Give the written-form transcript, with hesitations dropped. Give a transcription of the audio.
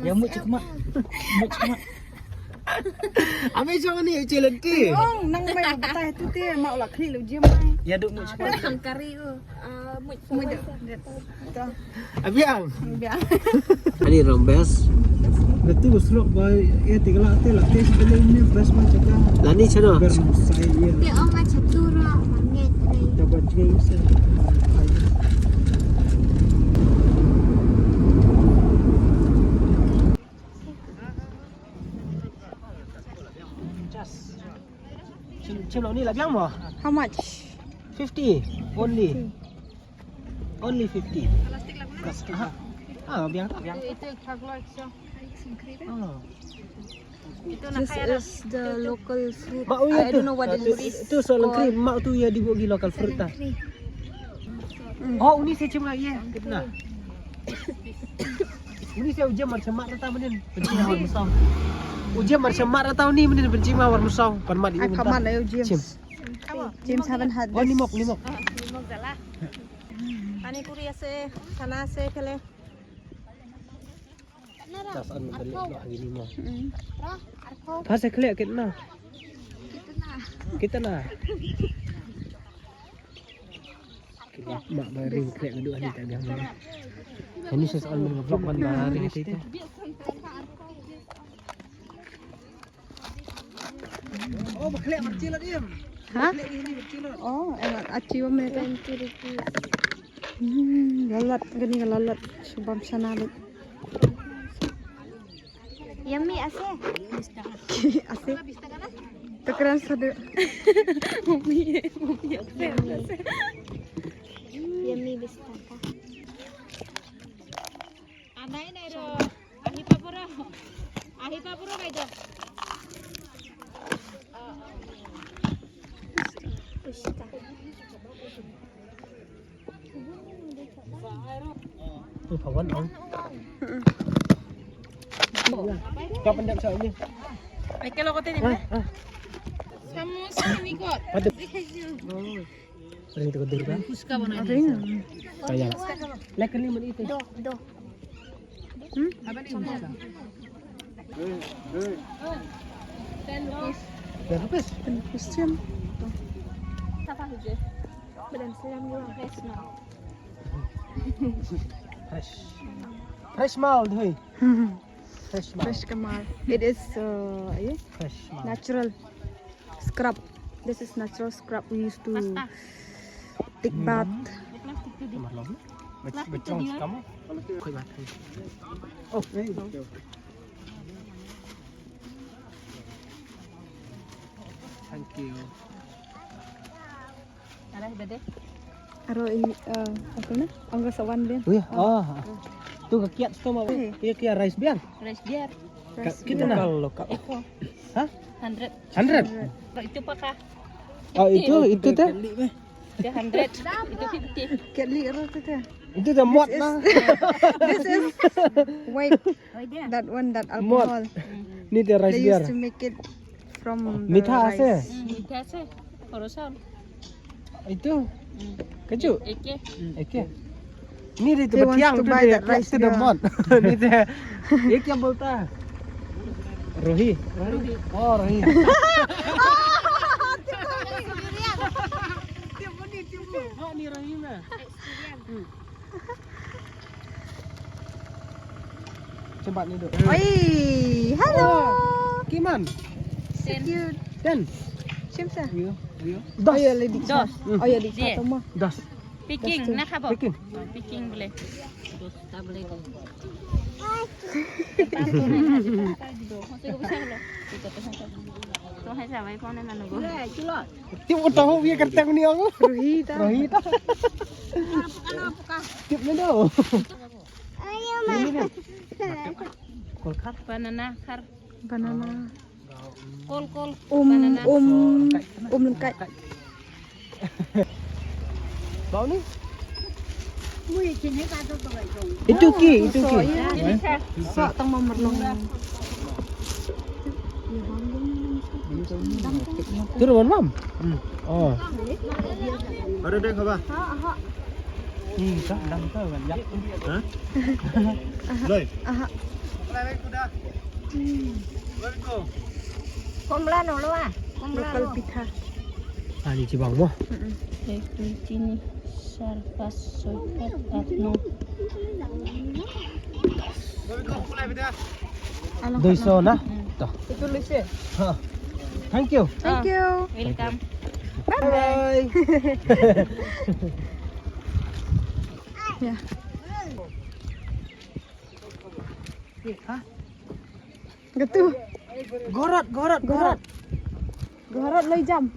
Ya mut cuma. Mut cuma. Ame jangan ni challenge ti. Oh, nang mai betai tu ti mau lah kri lu jam mai. Ya duk mut cuma. Kan kari Mu dah. Abiang. Biar. Ani rombes. Betul slok boy ya tinggal lah tes ini best macam kan. Lani chano. Saya ya. Dia orang catura mangit ni. Dapat jenis. Chilo ni lah biang mo. How much? 50 only. Only 50. Biang tak biang. Itu kaglo ekstra. Itu nak This kaya is the local fruit. Mak uya I don't know what it is. Tu soalan krim mak tu ya dibuat gila local fruit dah. Oh, ini saya cuma ya. Kena. Ini saya ujian macam mak datang menin. Benci mawar musau. Ujian macam mak datang ni menin benci mawar musau. Permat ini. I come on, James. James haven't had Oh, this. nimok. Limog dala. Ani kuri ase, kana ase kele. Tas an balik lagi ni mo. Arko. Pasal kelak kita. Kita nak. Mak baring kelak duduk ni tak biang mana. Ini soal vlog bandar kita. Oh, kelak kecil lah dia. Hah? Oh, enak. Aci wa mereka. Lalat, gani lalat. Subam sanalit. Yummy ase. Asik. Kekeran sadu. Yummy bistaka. Anai nai ro. Ahi papuro kay do. Tu pawan ong. Kau pendek soal ni. Ay kalo ko tini. Samus ni ko. Pada. Sering tu kedur kan? Puska mo na. Kaya. Lekan niมันitu. Do. Aba ni puska. Dah habis. Christian. Siapa huje? Badan selam gua. Fresh. Fresh mal thôi. Fresh mal. Fresh kamar. It is Fresh mal. natural scrub. This is natural scrub we used to take bath. Kamar lagi. Becong kamu. Kau mati. Oh, thank you. Ara bede. Aro ini apa na? Angga sawan din. Oh ya. Oh. Tu kekiat tu mau. Iya kia rice biar. Rice biar. Kita nak lokal. Eko. Hah? 100. 100. Itu pa ka. Oh itu teh. Dia 100. Itu 50. Ketli aro tu teh. Itu dah mod lah. This is white. Oh dia. That one, that alcohol. Ni teh rice They biar. used to make it from the Mita ase. rice. Biasa. Korosan. Itu. Keju. Eke. Oke. Ni dia tu He wants betiang to tu buy dia that rice tu dah dia. mod. Ni teh. Ek yang bolta. Rohi. Oh, Rohi. Oh, ni Rohi na. Cepat ni duk. Oi, hello. Kiman? Sen. Cute. Dan. Siapa? View. Oh ya, lady. Dos. Oh ya, di Dia. satu mah. Das. Picking tu. na ka ba? Picking. Picking boleh. Dos tak boleh ko. तो है सवाई कौन है ननु गो Tiap tahu dia kertas ni aku. Rohi dah. Rohi dah. Tiap ni dah. Ini ni. Kolkat. banana kar Banana. kol Banana. Lengkap. Bau ni? Itu ki. So, ya. So, tang memerlong. Turun mam. Oh. Ada dek apa? Iya, dalam tu kan yak. Hah? Loy. Aha. Komlano lo ah. Local pitha. Ah, ni cibang mo. Sini sarkas sokat atno. Doiso na. Toh. Itu lucu. Ha. Thank you. Thank you. Welcome. Bye. Ya. Hah? Gitu. Gorat. Gorat loy jam.